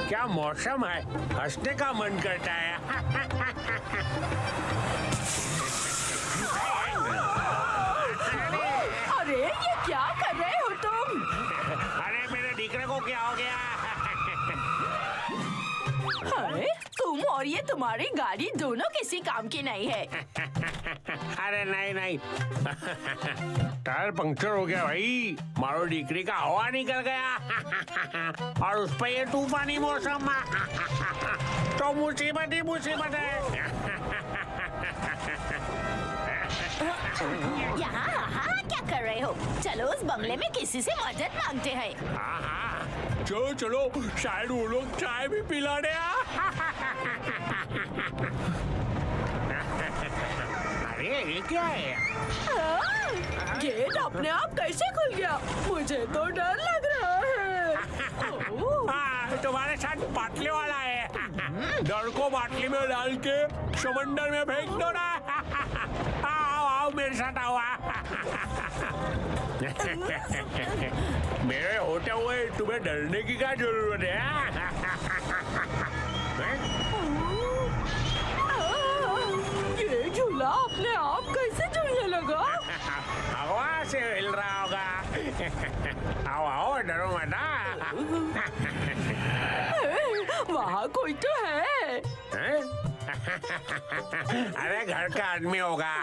क्या मौसम है, हंसने का मन करता है। अरे ये क्या कर रहे हो तुम? अरे मेरे दीकरे को क्या हो गया? अरे तुम और ये तुम्हारी गाड़ी दोनों किसी काम की नहीं है। अरे नहीं टायर पंक्चर हो गया भाई। मारो दीकरी का हवा निकल गया और उस पर ये तूफानी मौसम तो मुसीबत ही मुसीबत है। यहाँ क्या कर रहे हो? चलो उस बंगले में किसी से मदद मांगते हैं। हाँ चलो चलो, शायद वो लोग चाय भी पिला दे। अरे ये क्या है? गेट अपने आप कैसे खुल गया? मुझे तो डर लग रहा है। तुम्हारे साथ बाटली वाला है। डर को बाटली में डाल के समंदर में फेंक दो ना। आओ आओ मेरे साथ आओ। मेरे होते हुए तुम्हें डरने की क्या जरूरत है? ये झूला अपने आप कैसे झूलने लगा? हवा से हिल रहा होगा। आओ आओ, डरो मत। वहाँ कोई तो है। अरे घर का आदमी होगा।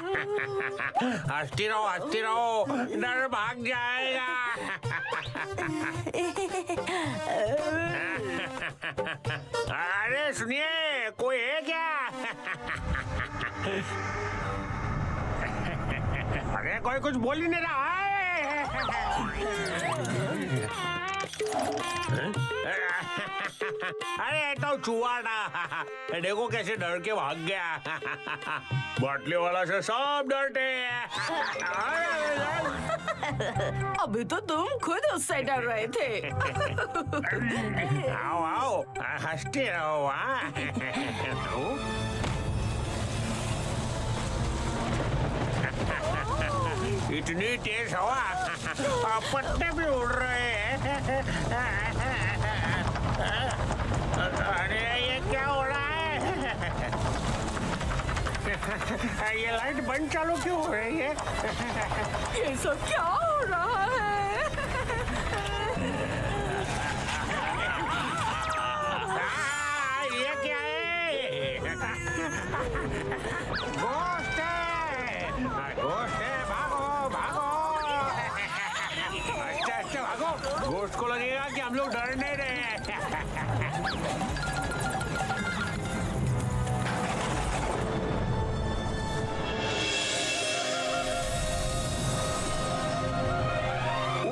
हंसती रहो, डर भाग जाएगा। अरे सुनिए, कोई है क्या? अरे कोई कुछ बोल ही नहीं रहा है। अरे तो चूहा ना, देखो कैसे डर के भाग गया। बाटली वाला से सब डरते हैं। अभी तो तुम खुद उससे डर रहे थे। आओ आओ, हंसते रहो। इतनी तेज हवा, पत्ते भी उड़ रहे हैं। अरे ये क्या हो रहा है? ये लाइट बंद चालू क्यों हो रही है? ये सब क्या हो रहा है? ये क्या है? घोस्ट है, भागो भागो। अच्छा भागो, घोस्ट को लगेगा कि हम लोग डर नहीं रहे हैं।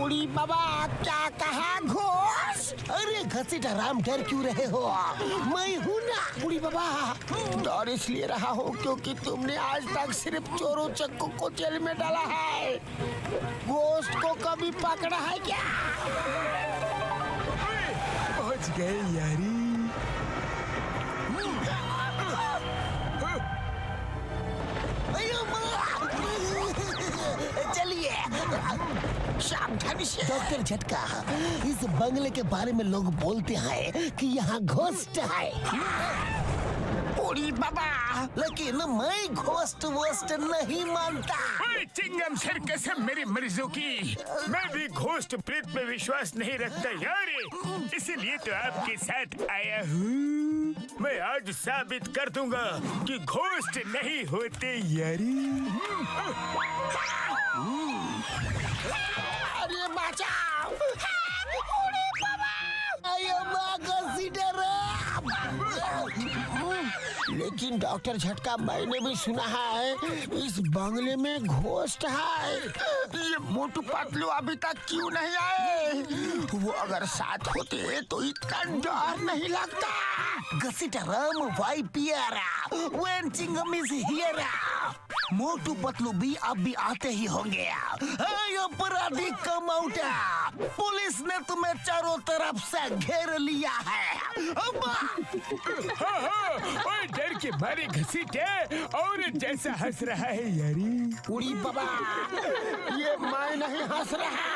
उड़ी बाबा, क्या कहा घोष? अरे घसीट आराम, डर क्यों रहे हो? मैं हूँ ना उड़ी बाबा। डर इसलिए रहा हो क्योंकि तुमने आज तक सिर्फ चोरों चक्कों को जेल में डाला है। घोस्ट को कभी पकड़ा है क्या? पहुंच गए यारी। चलिए सावधानी से। डॉक्टर झटका, इस बंगले के बारे में लोग बोलते हैं कि यहाँ घोस्ट है। उड़ी बाबा, लेकिन मैं घोस्ट वोस्ट नहीं मानता। चिंगम सर कसम मेरी मर्जों की, मैं भी घोस्ट प्रेत में विश्वास नहीं रखता यार। इसीलिए तो आपके साथ आया हूँ। मैं आज साबित कर दूंगा कि घोस्ट नहीं होते यारी। अरे बचाओ! उड़ी बाबा! आयो माँ घसीटे रे! लेकिन डॉक्टर झटका, मैंने भी सुना है इस बंगले में घोस्ट है। ये मोटू पतलू अभी तक क्यों नहीं आए? वो अगर साथ होते तो इतना डर नहीं लगता। Ghasitaram why fear, when Chingum is here। Motu Patlu भी अब भी आते ही होंगे। अपराधी कम आउट, पुलिस ने तुम्हें चारों तरफ से घेर लिया है। और डर के मारे घसीटे और जैसा हंस रहा है यारी। उड़ी बाबा, ये मैं नहीं हंस रहा,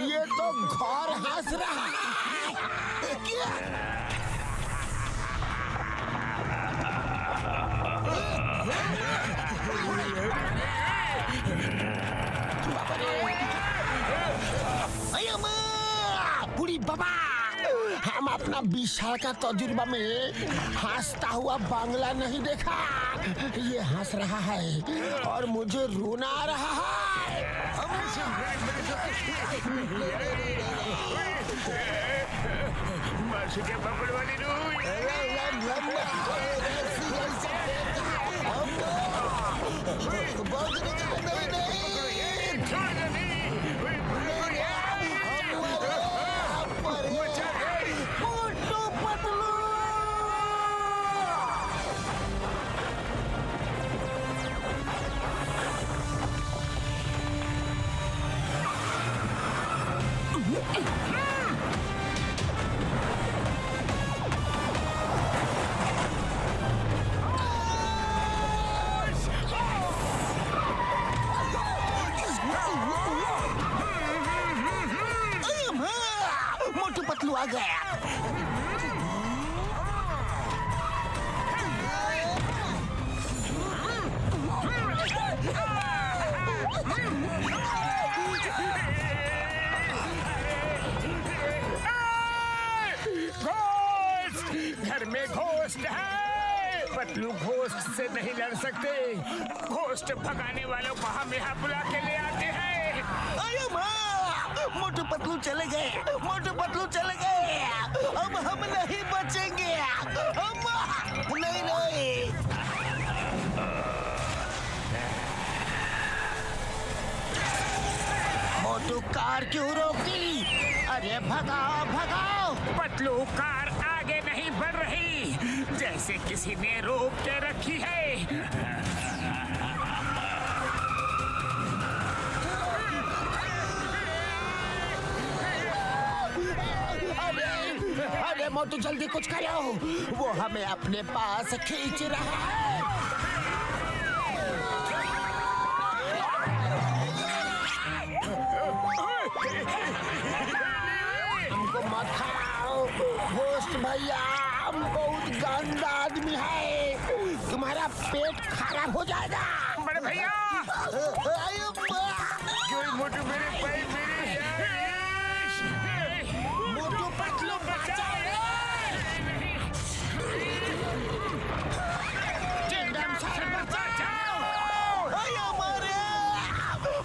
ये तो घर हंस रहा है। बुढ़ी बाबा, हम अपना 20 साल का तजुर्बा में हंसता हुआ बांग्ला नहीं देखा। ये हंस रहा है और मुझे रोना आ रहा है। मोटू पतलू आ गया। घर में घोस्ट है। पतलू घोस्ट से नहीं लड़ सकते। घोस्ट भगाने वालों को हम यहाँ बुला के ले आते हैं। अरे माँ, मोटू पतलू चले गए। मोटू पतलू चले गए। अब हम नहीं बचेंगे। अम्मा, नहीं नहीं। मोटू कार क्यों रोकी? अरे भगाओ भगाओ। पतलू कार आगे नहीं बढ़ रही, जैसे किसी ने रोक के रखी है। अरे मोटू जल्दी कुछ करो, वो हमें अपने पास खींच रहा है। हमको मत खाओ घोस्ट भैया, हम बहुत गंदा आदमी है। तुम्हारा पेट खराब हो जाएगा। बड़े भैया, मोटू मेरे भाई मोटू पतलू बचाओ।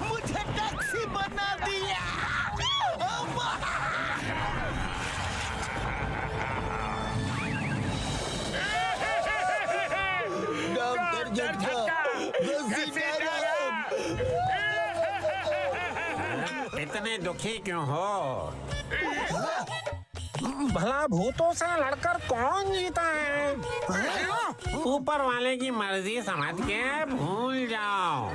मुझे टैक्सी बना दिया। डॉक्टर झटका, इतने दुखी क्यों हो? भला भूतों से लड़कर कौन जीता है? ऊपर वाले की मर्जी समझ के भूल जाओ।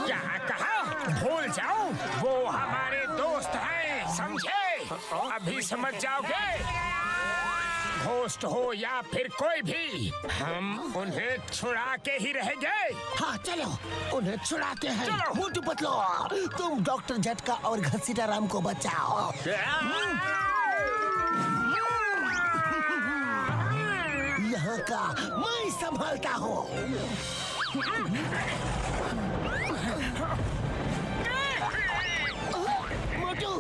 क्या कहा? भूल जाओ? वो हमारे दोस्त हैं, समझे? अभी समझ जाओगे। घोस्ट हो या फिर कोई भी, हम उन्हें छुड़ा के ही रहेंगे। हाँ चलो, उन्हें छुड़ाते हैं। चलो। मोटू पतलू, तुम डॉक्टर झटका और घसीटा राम को बचाओ। यहाँ का मैं संभालता हूँ। मोटू,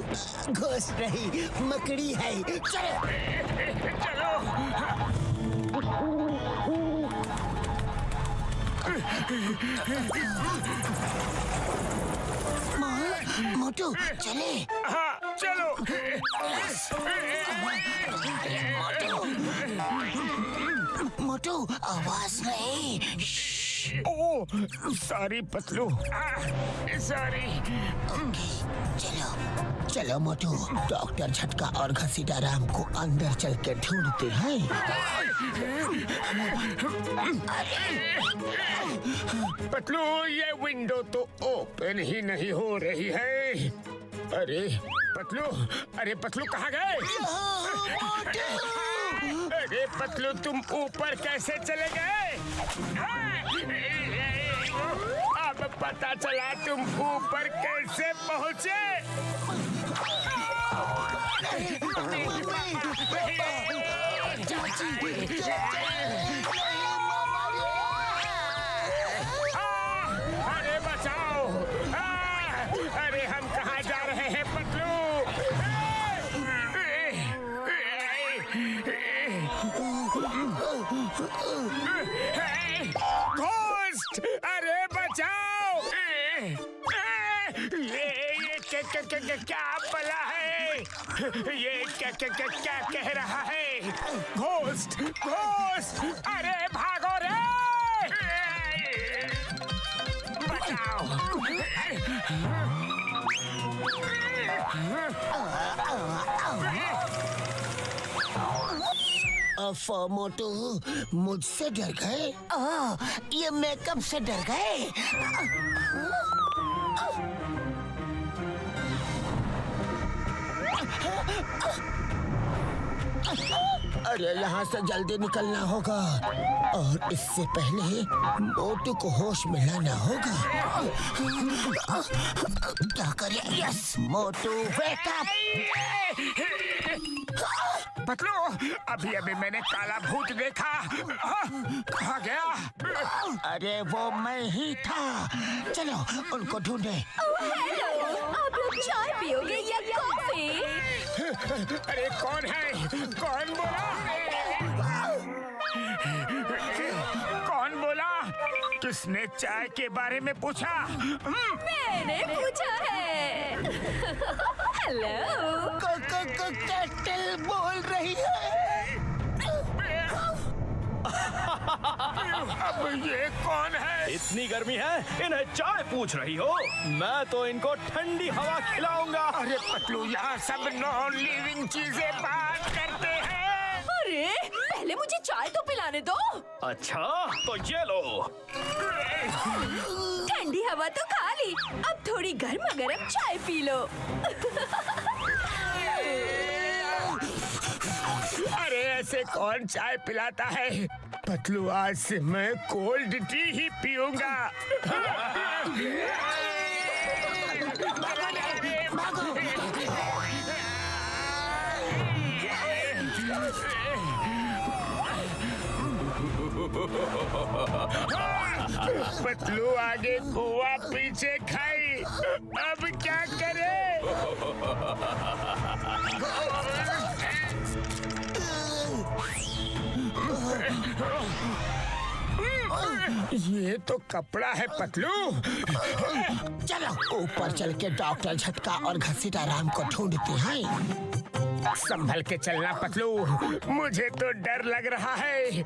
घोस्ट नहीं, मकड़ी है। चलो। मोटू चले। हाँ चलो। मोटू आवाज नहीं। ओ सॉरी पतलू, सॉरी। चलो चलो मोटू, डॉक्टर झटका और घसीटा राम को अंदर चल के ढूंढते हैं। पतलू, ये विंडो तो ओपन ही नहीं हो रही है। अरे पतलू, अरे पतलू कहाँ गए? अरे पतलू, तुम ऊपर कैसे चले गए? अब पता चला तुम ऊपर कैसे पहुँचे। अरे बचाओ, क्या बला है? ये क्या कह रहा है? घोस्ट घोस्ट, अरे भागो रे, बचाओ। मोटू मुझसे डर गए? ये मेकअप से डर गए? अरे यहाँ से जल्दी निकलना होगा और इससे पहले मोटू को होश में लाना होगा। क्या करें? यस मोटू वेक अप। पतलू, अभी अभी मैंने काला भूत देखा। कहाँ गया? अरे वो मैं ही था। चलो उनको ढूंढे। हेलो, आप लोग चाय पियोगे या कॉफी? अरे कौन है? कौन बोला? कौन बोला? किसने चाय के बारे में पूछा? मैंने पूछा है। हेलो, कैटल बोल रही है। अब ये कौन है? इतनी गर्मी है इन्हें चाय पूछ रही हो? मैं तो इनको ठंडी हवा खिलाऊंगा। अरे पतलू, यहाँ सब नॉन लिविंग चीजें बात करते हैं। अरे पहले मुझे चाय तो पिलाने दो। अच्छा तो ये लो। ठंडी हवा तो खा ली, अब थोड़ी गर्मा गर्म चाय पी लो। अरे ऐसे कौन चाय पिलाता है? पतलू, आज से मैं कोल्ड टी ही पीऊंगा। पतलू आगे कुआ पीछे खाई, अब क्या करे? ये तो कपड़ा है पतलू। चलो ऊपर चल के डॉक्टर झटका और घसीटा राम को ढूंढते हैं। संभल के चलना पतलू, मुझे तो डर लग रहा है।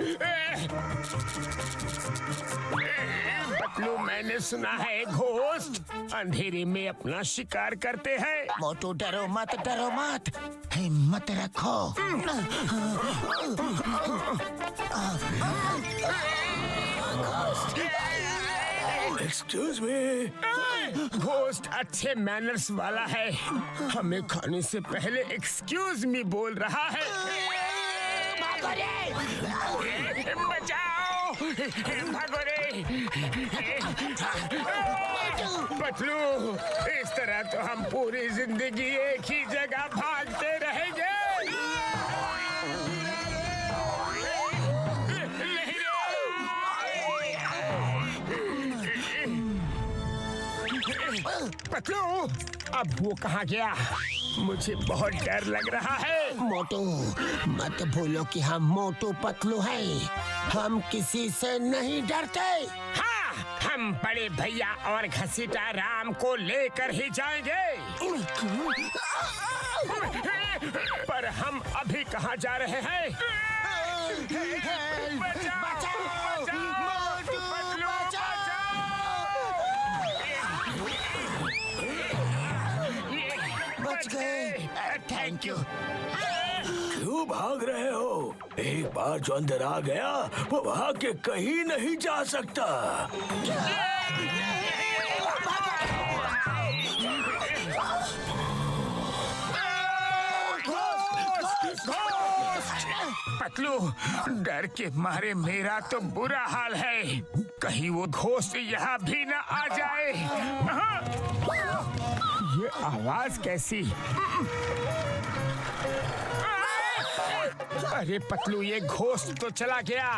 पतलू, मैंने सुना है घोस्ट अंधेरे में अपना शिकार करते हैं। मोटू डरो मत, हिम्मत रखो। Excuse me. घोस्ट अच्छे मैनर्स वाला है, हमें खाने से पहले एक्सक्यूज मी बोल रहा है। बचाओ, भागो रे। पतलू, इस तरह तो हम पूरी जिंदगी एक ही जगह भागते रहेंगे। पतलू, अब वो कहाँ गया? मुझे बहुत डर लग रहा है। मोटू मत भूलो कि हम मोटू पतलू हैं। हम किसी से नहीं डरते। हाँ, हम बड़े भैया और घसीटा राम को लेकर ही जाएंगे। पर हम अभी कहाँ जा रहे हैं? बचाओ, मोटू, बच गए। Thank you. क्यों भाग रहे हो? एक बार जो अंदर आ गया वो भाग के कहीं नहीं जा सकता। पतलू, डर के मारे मेरा तो बुरा हाल है। कहीं वो घोस्ट यहाँ भी न आ जाए। ये आवाज कैसी? अरे पतलू, ये घोस्ट तो चला गया,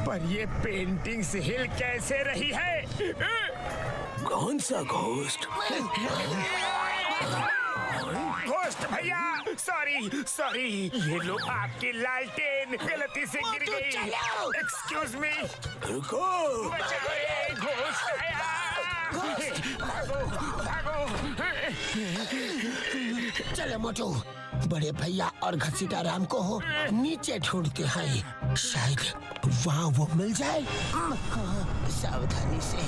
पर ये पेंटिंग से हिल कैसे रही है? कौन सा घोस्ट? घोस्ट भैया, सॉरी, ये लो आपकी लालटेन गलती से गिर गई। Excuse me. रुको। बचाओ, घोस्ट आया। भागो भागो। चलो मोटू, बड़े भैया और घसीटा राम को नीचे ढूंढते हैं, शायद वहाँ वो मिल जाए। सावधानी से।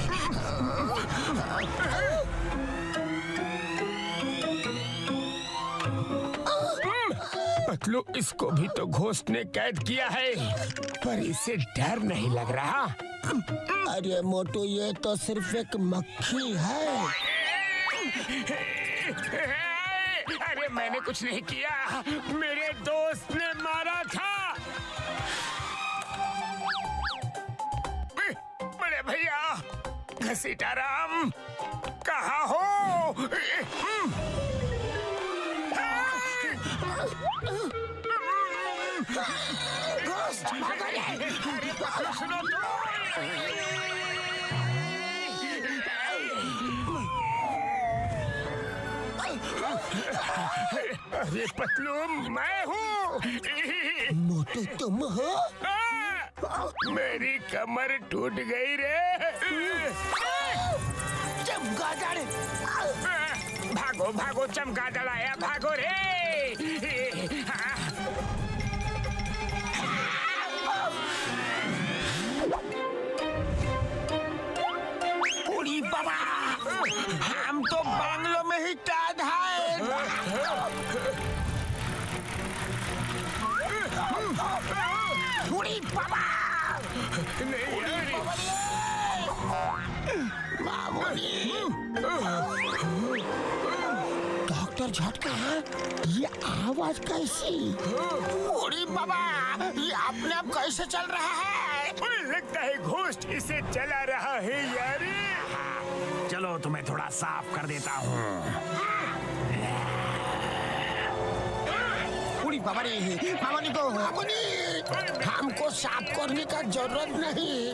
पतलू, इसको भी तो घोस्ट ने कैद किया है, पर इसे डर नहीं लग रहा। अरे मोटू, ये तो सिर्फ एक मक्खी है। अरे मैंने कुछ नहीं किया, मेरे दोस्त ने मारा था। बड़े भैया, घसीटा राम कहाँ हो? अरे पतलू, सुनो तो। अरे पतलू, मैं हूँ। मोटू, तुम हो? मेरी कमर टूट गई रे। चमगादड़! भागो भागो, चमगादड़ आया, भागो रे। उड़ी बाबा, हम तो बांग्लो में ही कैद हैं। उड़ी बाबा, डॉक्टर झटका, ये आवाज कैसी? उड़ी बाबा, ये अपने आप कैसे चल रहा है? लगता है घोस्ट इसे चला रहा है यार। चलो तुम्हें थोड़ा साफ कर देता हूँ। उड़ी बाबा रे, मामनी को, हमको साफ करने का जरूरत नहीं,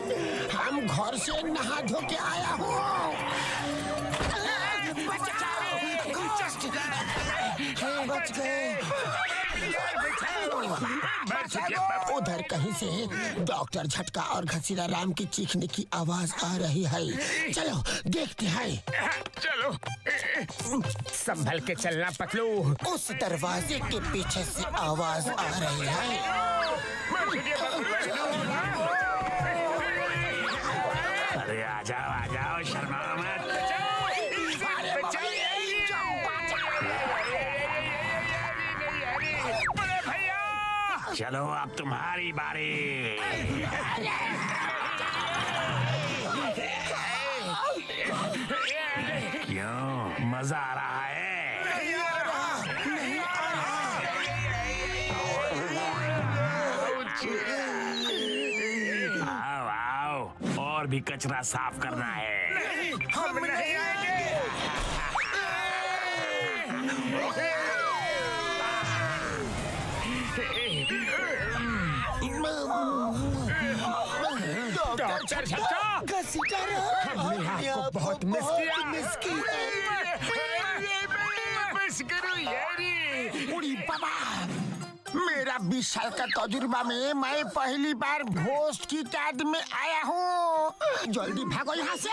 हम घर से नहा धो के आया हूँ। बच गए। उधर कहीं से डॉक्टर झटका और घसीटा राम की चीखने की आवाज आ रही है। चलो देखते हैं। चलो, संभल के चलना पतलू। उस दरवाजे के पीछे से आवाज आ रही है। अरे आ जाओ, शर्माओ मत। चलो अब तुम्हारी बारी। क्यों, मजा आ रहा है? आओ आओ, और भी कचरा साफ करना है। हम नहीं आएंगे। डॉक्टर झटका, घसीटा राम, हमने आपको बहुत मिस किया। मिस किया। बस करो यारी। उड़ी बाबा, मेरा 20 साल का तजुर्बा में मैं पहली बार घोस्ट की कैद में आया हूँ। जल्दी भागो यहाँ से।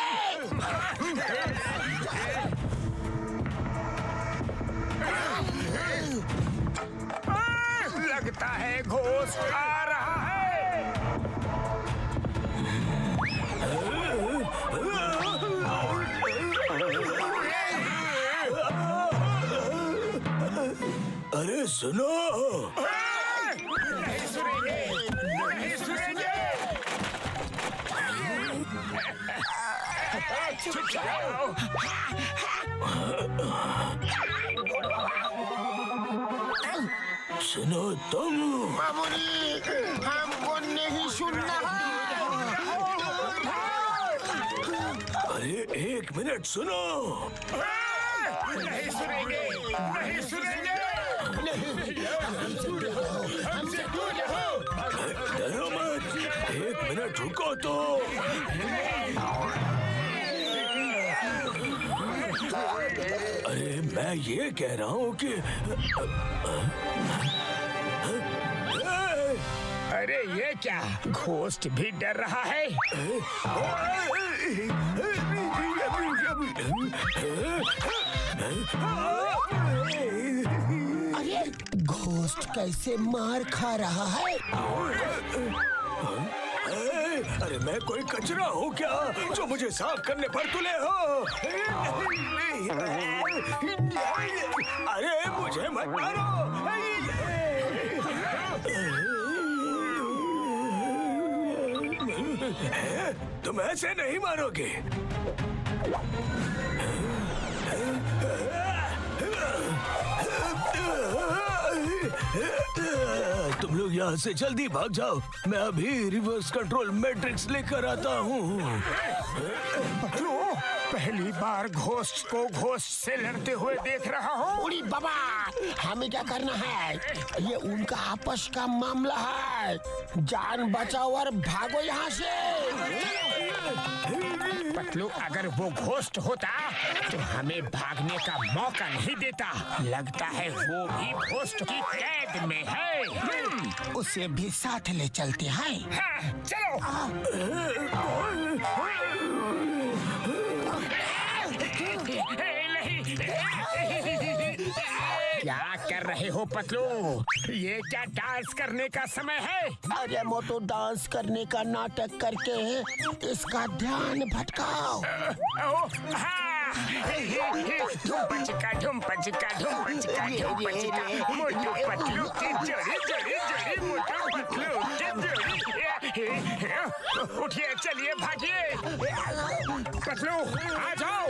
लगता है घोस्ट आ रहा है। अरे सुनो, नहीं सुनेंगे, नहीं सुनेंगे। चुप जाओ। सुनो तुम। मामूली, हमको नहीं सुनना। अरे एक मिनट सुनो। नहीं सुनेंगे, नहीं सुनेंगे। हमसे दूर रहो। डरो मत, एक मिनट रुको तो। अरे मैं ये कह रहा हूँ कि अरे ये क्या, घोस्ट भी डर रहा है। अरे घोस्ट कैसे मार खा रहा है? अरे मैं कोई कचरा हूँ क्या जो मुझे साफ करने पर तुले हो? अरे मुझे मत मारो। तुम ऐसे नहीं मारोगे। तुम लोग यहाँ से जल्दी भाग जाओ। मैं अभी रिवर्स कंट्रोल मैट्रिक्स लेकर आता हूँ। पहली बार घोस्ट को घोस्ट से लड़ते हुए देख रहा हूँ। उड़ी बाबा, हमें क्या करना है? ये उनका आपस का मामला है। जान बचाओ और भागो यहाँ से। पतलू, अगर वो घोस्ट होता तो हमें भागने का मौका नहीं देता। लगता है वो भी घोस्ट की कैद में है। उसे भी साथ ले चलते हैं। हाँ, चलो। क्या कर रहे हो पतलू? ये क्या डांस करने का समय है? अरे मोटू, डांस करने का नाटक करके इसका ध्यान भटकाओ। धुम पचिका मोटू पतलू की जोड़ी जोड़ी जोड़ी मोटू पतलू की जोड़ी। उठिए, चलिए, भागिए। पतलू, आ जाओ।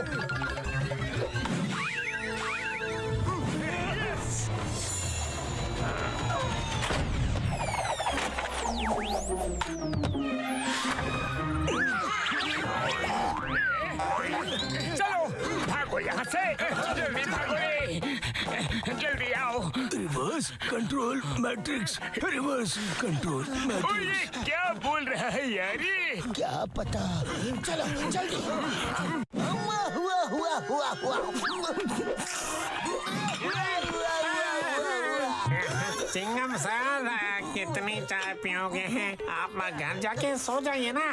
चलो, भागो यहाँ से। जल्दी भागो रे। जल्दी आओ। Reverse control matrix, reverse control matrix. ये क्या बोल रहा है यारी? क्या पता। चलो जल्दी। चिंगम सर, कितनी चाय पियोगे हैं? आप घर जाके सो जाइए ना।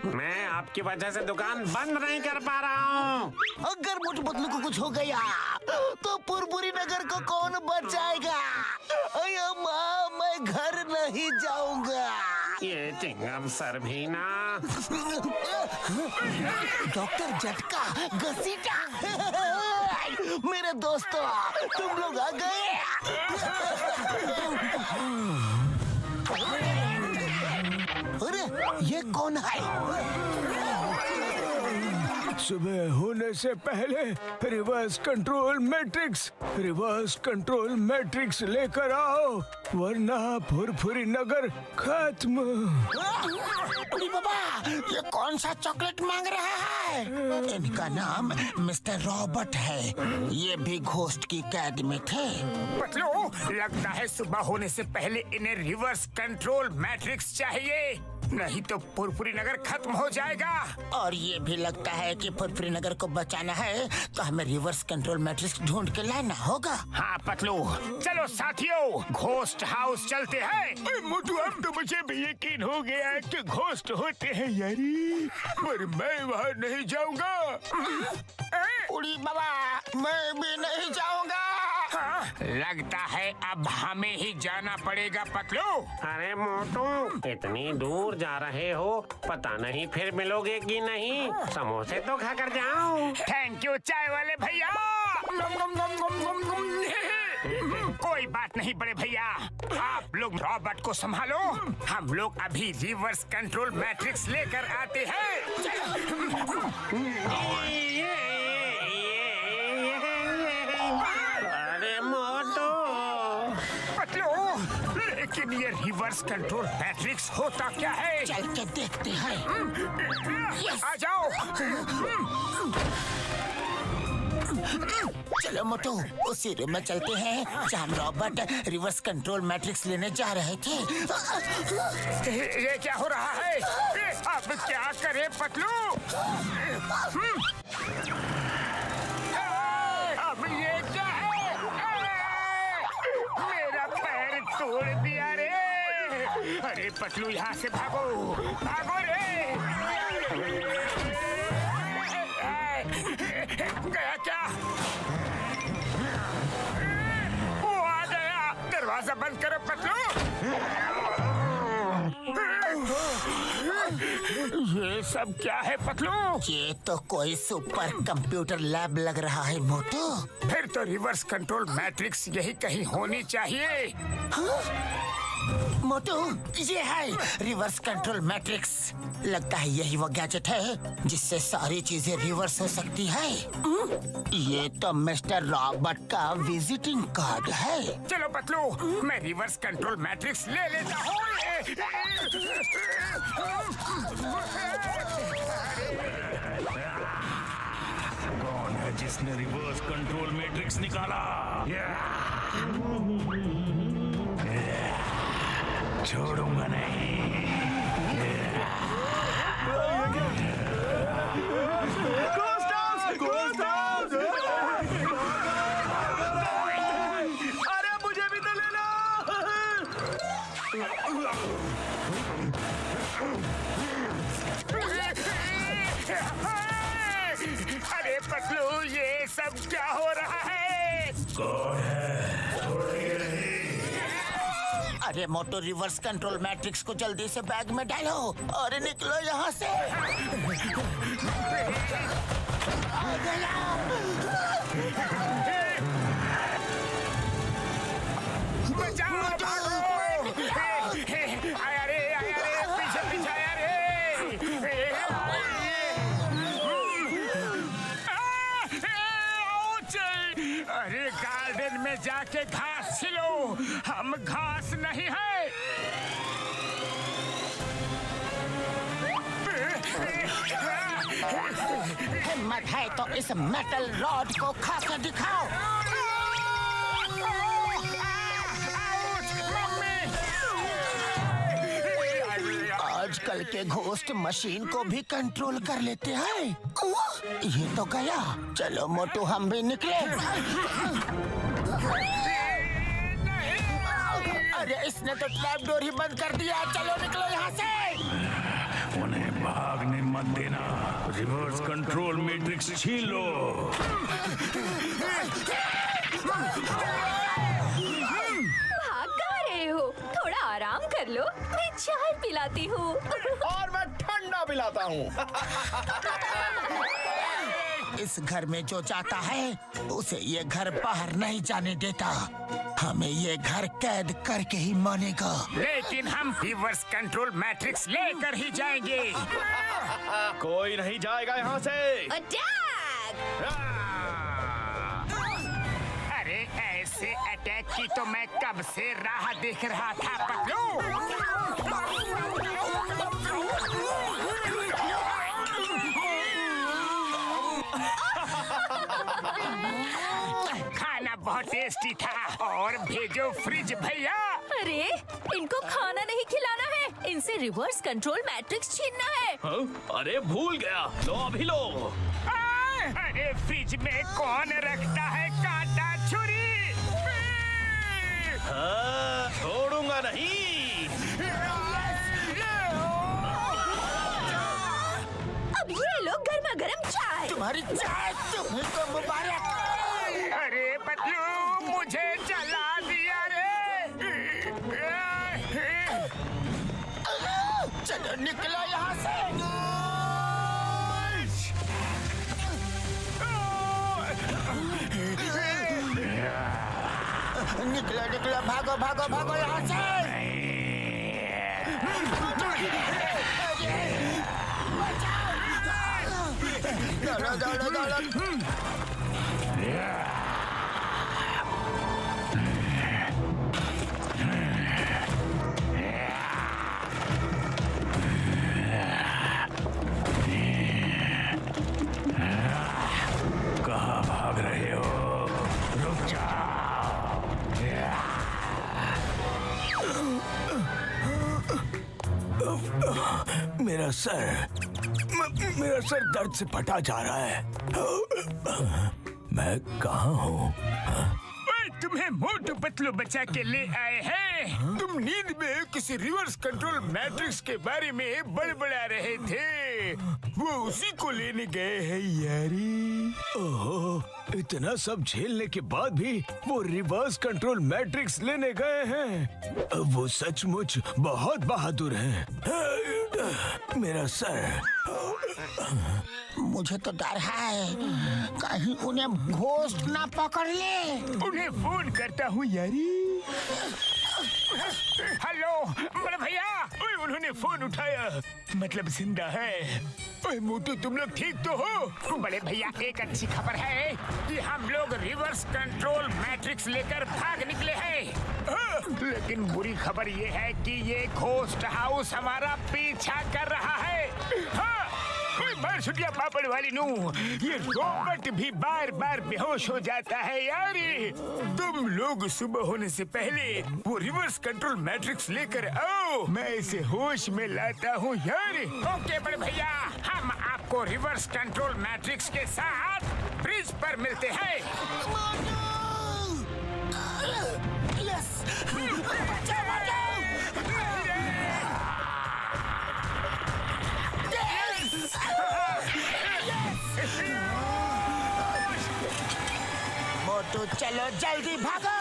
मैं आपकी वजह से दुकान बंद नहीं कर पा रहा हूँ। अगर मोटू पतलू को कुछ हो गया तो पुरपुरी नगर को कौन बचाएगा? अरे माँ, मैं घर नहीं जाऊंगा। ये चिंगम सर भी ना। डॉक्टर झटका, घसीटा। मेरे दोस्तों, तुम लोग आ गए। अरे ये कौन है? सुबह होने से पहले रिवर्स कंट्रोल मैट्रिक्स लेकर आओ, वरना फुरफुरी नगर खत्म। अरे बाबा, ये कौन सा चॉकलेट मांग रहा है? इनका नाम मिस्टर रॉबर्ट है। ये भी घोस्ट की कैद में थे। पतलू, लगता है सुबह होने से पहले इन्हें रिवर्स कंट्रोल मैट्रिक्स चाहिए, नहीं तो फुरफुरी नगर खत्म हो जाएगा। और ये भी लगता है कि फुरफुरी नगर को बचाना है तो हमें रिवर्स कंट्रोल मैट्रिक्स ढूंढ के लाना होगा। हाँ पतलू, चलो साथियों, घोस्ट हाउस चलते हैं। मोटू, अब तो मुझे भी यकीन हो गया है कि घोस्ट होते हैं यारी, पर मैं वहाँ नहीं जाऊंगा। उड़ी बाबा, मैं भी नहीं जाऊंगा। हाँ, लगता है अब हमें ही जाना पड़ेगा पतलू। अरे मोटू, इतनी दूर जा रहे हो, पता नहीं फिर मिलोगे कि नहीं। समोसे तो खा कर जाओ। थैंक यू चाय वाले भैया। कोई बात नहीं बड़े भैया, आप लोग रॉबर्ट को संभालो, हम लोग अभी रिवर्स कंट्रोल मैट्रिक्स लेकर आते हैं। अरे मोटू, पतलू, लेकिन ये रिवर्स कंट्रोल मैट्रिक्स होता क्या है? चल के देखते हैं। आ जाओ। चलो मोटू, उसी रूम में चलते हैं जहाँ रॉबर्ट रिवर्स कंट्रोल मैट्रिक्स लेने जा रहे थे। ये क्या हो रहा है? अब क्या करें पतलू? अब ये क्या है? मेरा पैर तोड़ दिया रे। अरे पतलू, यहाँ से भागो, भागो रे। दरवाजा बंद करो पतलू। ये सब क्या है पतलू? ये तो कोई सुपर कंप्यूटर लैब लग रहा है मोटू। फिर तो रिवर्स कंट्रोल मैट्रिक्स यही कहीं होनी चाहिए। मोटू, ये है रिवर्स कंट्रोल मैट्रिक्स। लगता है यही वो गैजेट है जिससे सारी चीजें रिवर्स हो सकती है। ये तो मिस्टर रॉबर्ट का विजिटिंग कार्ड है। चलो पतलू, मैं रिवर्स कंट्रोल मैट्रिक्स ले लेता हूँ। कौन है जिसने रिवर्स कंट्रोल मैट्रिक्स निकाला? छोड़ूंगा नहीं। अरे मुझे भी तो ले लो। अरे पतलू, ये सब क्या हो रहा है? कौन है? अरे मोटू, रिवर्स कंट्रोल मैट्रिक्स को जल्दी से बैग में डालो और निकलो यहाँ से। आ गया। बचाओ, भागो। आया रे, पीछे पीछे आया रे। अरे गार्डन में जाके घास छिलो, हम घास नहीं है। हिम्मत है तो इस मेटल रॉड को खा कर दिखाओ। आजकल के घोस्ट मशीन को भी कंट्रोल कर लेते हैं। ये तो गया। चलो मोटू, हम भी निकले। अरे इसने तो ट्रैप डोर ही बंद कर दिया। चलो निकलो यहाँ से। उन्हें भागने मत देना। रिवर्स कंट्रोल मैट्रिक्स छीन लो। भाग कहाँ रहे हो? थोड़ा आराम कर लो, मैं चाय पिलाती हूँ। और मैं ठंडा पिलाता हूँ। इस घर में जो जाता है उसे ये घर बाहर नहीं जाने देता। हमें ये घर कैद करके ही मानेगा। लेकिन हम रिवर्स कंट्रोल मैट्रिक्स लेकर ही जाएंगे। कोई नहीं जाएगा यहाँ से। अरे ऐसे अटैक की तो मैं कब से राह देख रहा था पतलू। खाना बहुत टेस्टी था। और भेजो फ्रिज भैया। अरे इनको खाना नहीं खिलाना है, इनसे रिवर्स कंट्रोल मैट्रिक्स छीनना है। अरे भूल गया, लो अभी लो। अरे फ्रिज में कौन रखता है कांटा छुरी? छोड़ूंगा नहीं। अब ये लो गर्मा गर्म चाय। तुम्हारी चाय तुम्हें तो मुबारक। अरे पतलू, मुझे जला दिया रे। चलो निकलो यहाँ से। निकलो निकलो, भागो भागो भागो यहाँ से। दौड़ो दौड़ो दौड़ो। कहाँ भाग रहे हो? रुक जाओ। मेरा सर दर्द से फटा जा रहा है। मैं कहाँ हूँ? तुम्हें मोटू पतलू बचा के ले आए हैं। तुम नींद में किसी रिवर्स कंट्रोल मैट्रिक्स के बारे में बड़बड़ा रहे थे। वो उसी को लेने गए हैं यारी। ओह, इतना सब झेलने के बाद भी वो रिवर्स कंट्रोल मैट्रिक्स लेने गए हैं। वो सचमुच बहुत बहादुर हैं। मेरा सर। मुझे तो डर है कहीं उन्हें घोस्ट ना पकड़ ले। उन्हें फोन करता हूँ यारी। हेलो बड़े भैया। ओए, उन्होंने फोन उठाया, मतलब जिंदा है। ओए मोटू, तुम लोग ठीक तो हो? बड़े भैया, एक अच्छी खबर है कि हम लोग रिवर्स कंट्रोल मैट्रिक्स लेकर भाग निकले हैं। लेकिन बुरी खबर ये है कि ये घोस्ट हाउस हमारा पीछा कर रहा है। हाँ, बार छुट्टियां पापड़ वाली नू, ये रोबोट भी बार बार बेहोश हो जाता है यारी। तुम लोग सुबह होने से पहले वो रिवर्स कंट्रोल मैट्रिक्स लेकर आओ, मैं इसे होश में लाता हूँ यारी। ओके बड़े भैया, हम आपको रिवर्स कंट्रोल मैट्रिक्स के साथ ब्रिज पर मिलते हैं। यस, बचाओ, बचाओ। मोटू चलो जल्दी भागो।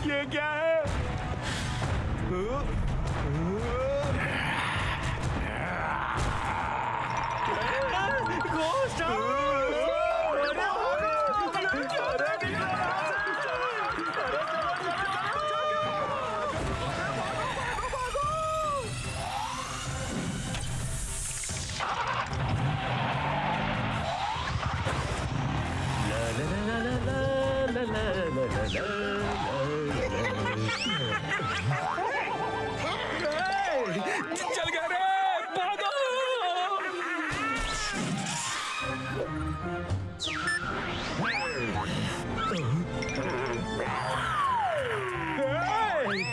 ये क्या है? चल गया रे, भागो!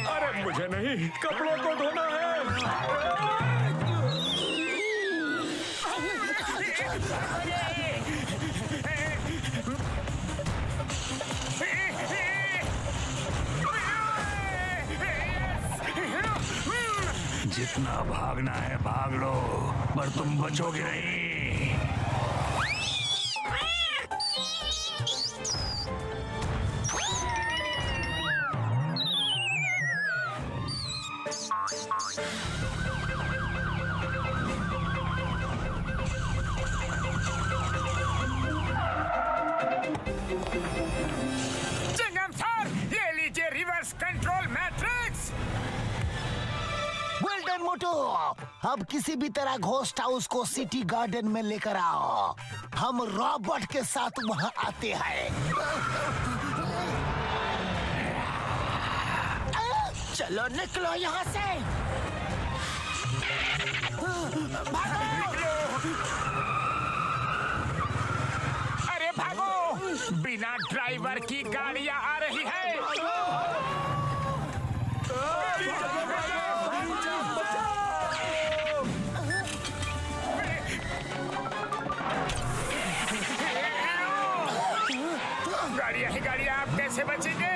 अरे मुझे नहीं, कपड़ों को धोना है। जितना भागना है भाग लो, पर तुम बचोगे नहीं। चिंगम सर, ये लीजिए reverse control matrix. Well done Motu. अब किसी भी तरह घोस्ट हाउस को सिटी गार्डन में लेकर आओ, हम रॉबर्ट के साथ वहां आते हैं। चलो निकलो यहाँ से। भागो। अरे भागो, बिना ड्राइवर की गाड़ियां आ रही है। गाड़ियां ही गाड़ियां, आप कैसे बचेंगे?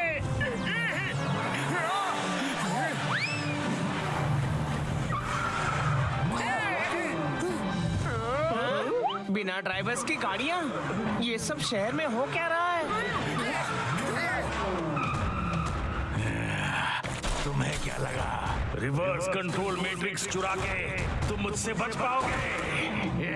बिना ड्राइवर्स की गाड़ियाँ? ये सब शहर में हो क्या रहा है? तुम्हें क्या लगा रिवर्स कंट्रोल मैट्रिक्स चुरा के तुम मुझसे बच पाओगे?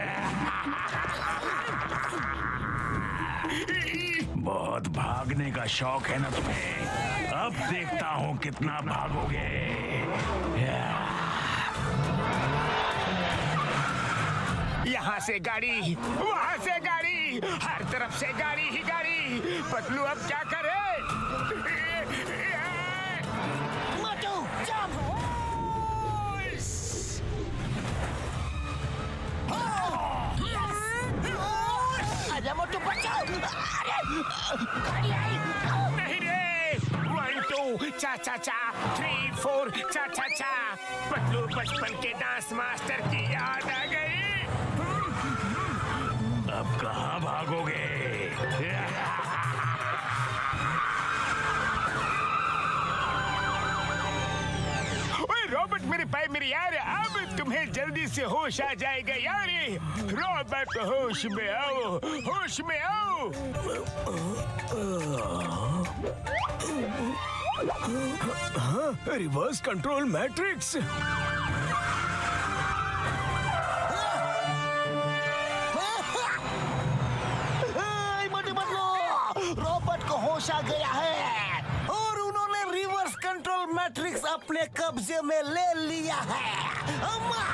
बहुत भागने का शौक है ना तुम्हें? अब देखता हूँ कितना भागोगे। यहाँ से गाड़ी, वहाँ से गाड़ी, हर तरफ से गाड़ी ही गाड़ी। पतलू अब क्या करे? मोटू जंप। आजा मोटू, बचाओ। अरे गाड़ी आई। नहीं रे, 1 2 चा चा चा, 3 4 चा चा चा। पतलू बचपन के डांस मास्टर की याद आ गई। अब कहाँ भागोगे? ओए रॉबर्ट, मेरे भाई मेरी यार, अब तुम्हें जल्दी से होश आ जाएगा यार। रॉबर्ट होश में आओ, होश में आओ। Reverse control matrix. Motu Patlu, Robert को होश आ गया है और उन्होंने रिवर्स कंट्रोल मैट्रिक्स अपने कब्जे में ले लिया है। अम्मा!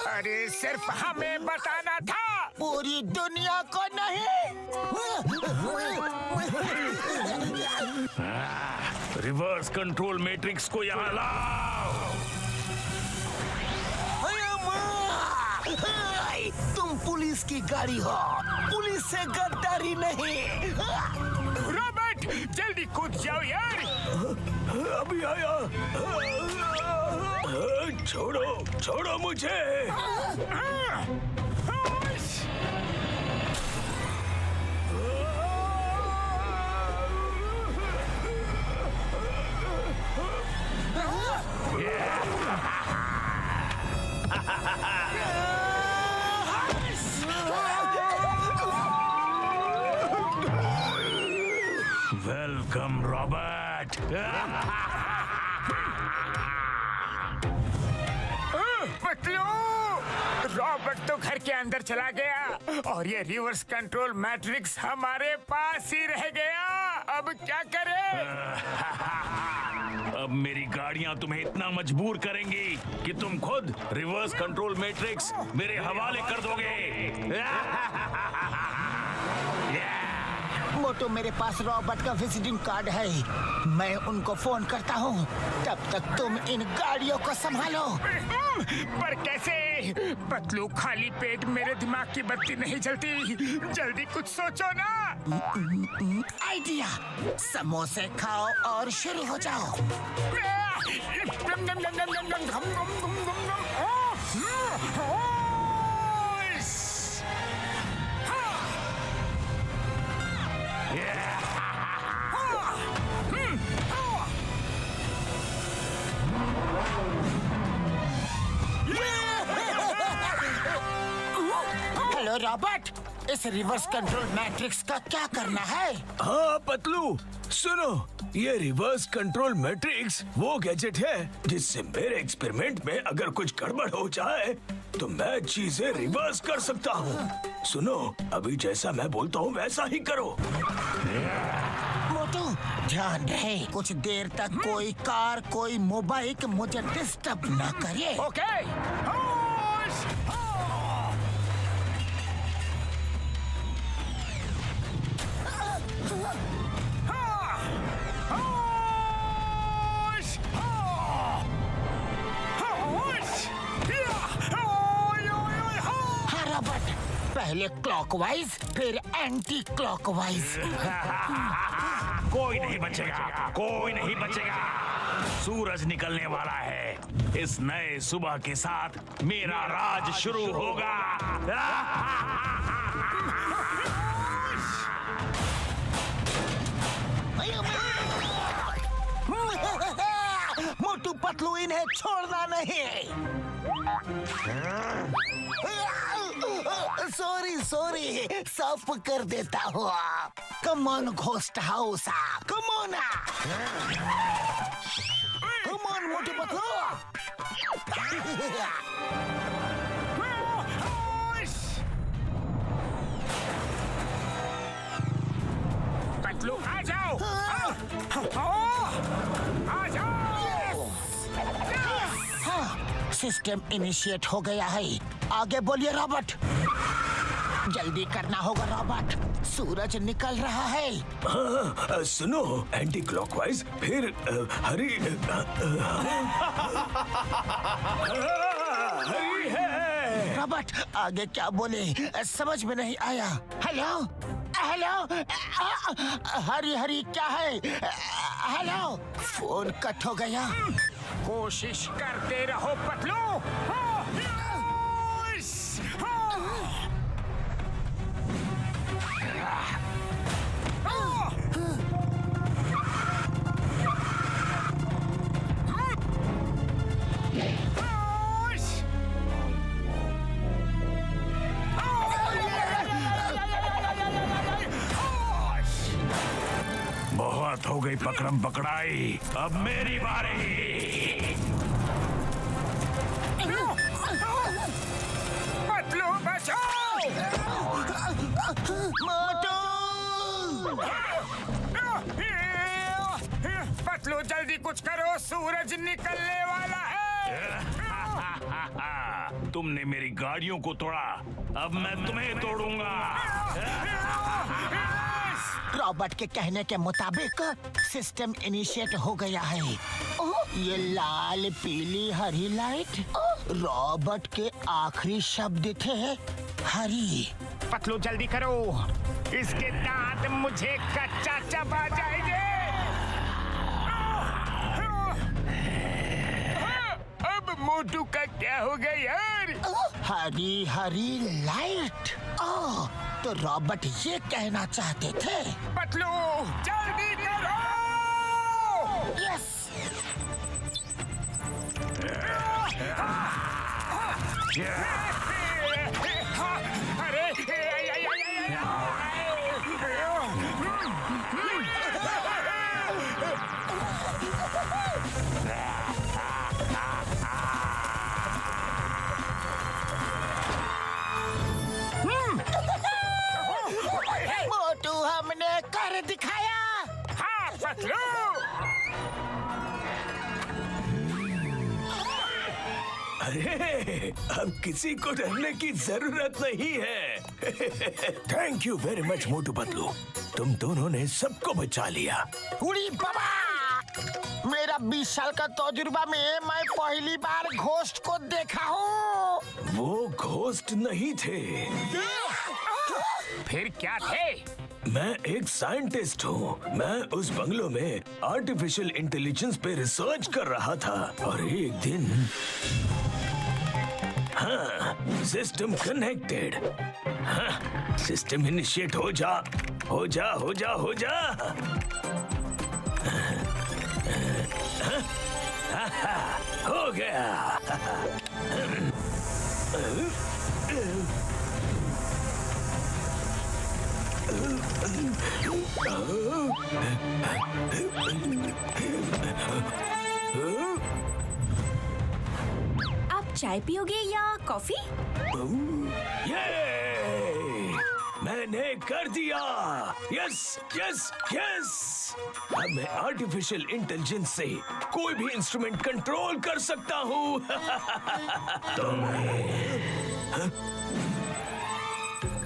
अरे सिर्फ हमें बताना था, पूरी दुनिया को नहीं। रिवर्स कंट्रोल मैट्रिक्स को यहाँ लाओ। तुम पुलिस की गाड़ी हो, पुलिस से गद्दारी नहीं। रॉबर्ट जल्दी कूद जाओ यार। अभी आया। छोड़ो, छोड़ो मुझे। Welcome Robert. पतलू, रॉबर्ट तो घर के अंदर चला गया और ये रिवर्स कंट्रोल मैट्रिक्स हमारे पास ही रह गया। अब क्या करें? अब मेरी गाड़ियां तुम्हें इतना मजबूर करेंगी कि तुम खुद रिवर्स कंट्रोल मैट्रिक्स मेरे हवाले कर दोगे। मोटू, मेरे पास रॉबर्ट का विजिटिंग कार्ड है, मैं उनको फोन करता हूँ। तब तक तुम इन गाड़ियों को संभालो। पर कैसे? पतलू, खाली पेट मेरे दिमाग की बत्ती नहीं जलती। जल्दी कुछ सोचो ना। आइडिया, समोसे खाओ और शुरू हो जाओ। हेलो रॉबर्ट, इस रिवर्स कंट्रोल मैट्रिक्स का क्या करना है? हाँ पतलू, सुनो, ये रिवर्स कंट्रोल मैट्रिक्स वो गैजेट है जिससे मेरे एक्सपेरिमेंट में अगर कुछ गड़बड़ हो जाए तो मैं चीजें रिवर्स कर सकता हूँ। सुनो, अभी जैसा मैं बोलता हूँ वैसा ही करो। मोटू, ध्यान रहे, कुछ देर तक कोई कार, कोई मोबाइल मुझे डिस्टर्ब न करे। ओके। पहले क्लॉकवाइज फिर एंटी क्लॉकवाइज। कोई नहीं बचेगा, कोई नहीं बचेगा। सूरज निकलने वाला है। इस नए सुबह के साथ मेरा राज शुरू होगा। मोटू पतलू, इन्हें छोड़ना नहीं। सॉरी, साफ कर देता हूँ। Come on ghost house, come on Motu Patlu. Patlu आ जाओ, आ जाओ। सिस्टम इनिशिएट हो गया है। आगे बोलिए रॉबर्ट। जल्दी करना होगा रॉबर्ट, सूरज निकल रहा है। सुनो, एंटी क्लॉकवाइज फिर हरी हरी है। रॉबर्ट, आगे क्या बोले समझ में नहीं आया। हेलो हेलो, हरी हरी क्या है? हेलो, फोन कट हो गया। कोशिश करते रहो पतलू। बहुत हो गई पकड़म पकड़ाई, अब मेरी बारी। पतलू बचाओ! पतलू जल्दी कुछ करो, सूरज निकलने वाला है। तुमने मेरी गाड़ियों को तोड़ा, अब मैं तुम्हें तोड़ूंगा। रॉबर्ट के कहने के मुताबिक सिस्टम इनिशिएट हो गया है। ये लाल पीली हरी लाइट रॉबर्ट के आखिरी शब्द थे, हरी। पतलू जल्दी करो, इसके दांत मुझे कच्चा चबा जाएंगे। अब मोटू का क्या होगा यार? हरी हरी लाइट। तो रॉबर्ट ये कहना चाहते थे। पतलू जल्दी करो! यस। मोटू हमने कर दिखाया। हाँ पतलू! अरे अब किसी को डरने की जरूरत नहीं है। Thank you very much Motu Patlu, तुम दोनों ने सबको बचा लिया। उड़ी बाबा, मेरा 20 साल का तजुर्बा में मैं पहली बार घोस्ट को देखा हूँ। वो घोस्ट नहीं थे, फिर क्या थे? मैं एक साइंटिस्ट हूँ। मैं उस बंगलों में आर्टिफिशियल इंटेलिजेंस पे रिसर्च कर रहा था और एक दिन हाँ, सिस्टम कनेक्टेड। हाँ, सिस्टम इनिशिएट हो जा, हो जा, हो जा, हो जा। हो गया। आप चाय पियोगे या कॉफी? ये मैंने कर दिया। Yes yes yes. अब मैं आर्टिफिशियल इंटेलिजेंस से कोई भी इंस्ट्रूमेंट कंट्रोल कर सकता हूँ।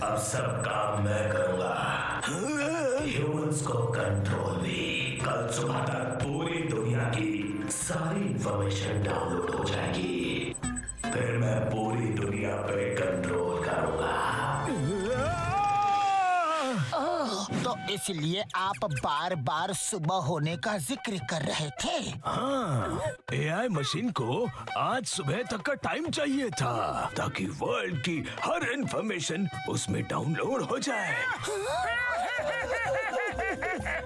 अब सब काम मैं करूंगा। ह्यूमंस को कंट्रोल भी। कल सुबह तक पूरी दुनिया की सारी इंफॉर्मेशन डाउनलोड हो जाएगी, फिर मैं पूरी दुनिया पे कंट्रोल करूंगा। तो इसलिए आप बार बार सुबह होने का जिक्र कर रहे थे। हाँ, एआई मशीन को आज सुबह तक का टाइम चाहिए था ताकि वर्ल्ड की हर इंफॉर्मेशन उसमें डाउनलोड हो जाए।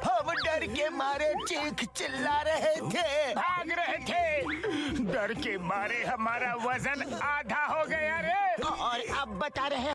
हम डर के मारे चीख चिल्ला रहे थे, भाग रहे थे। डर के मारे हमारा वजन आधा हो गया रे। और अब बता रहे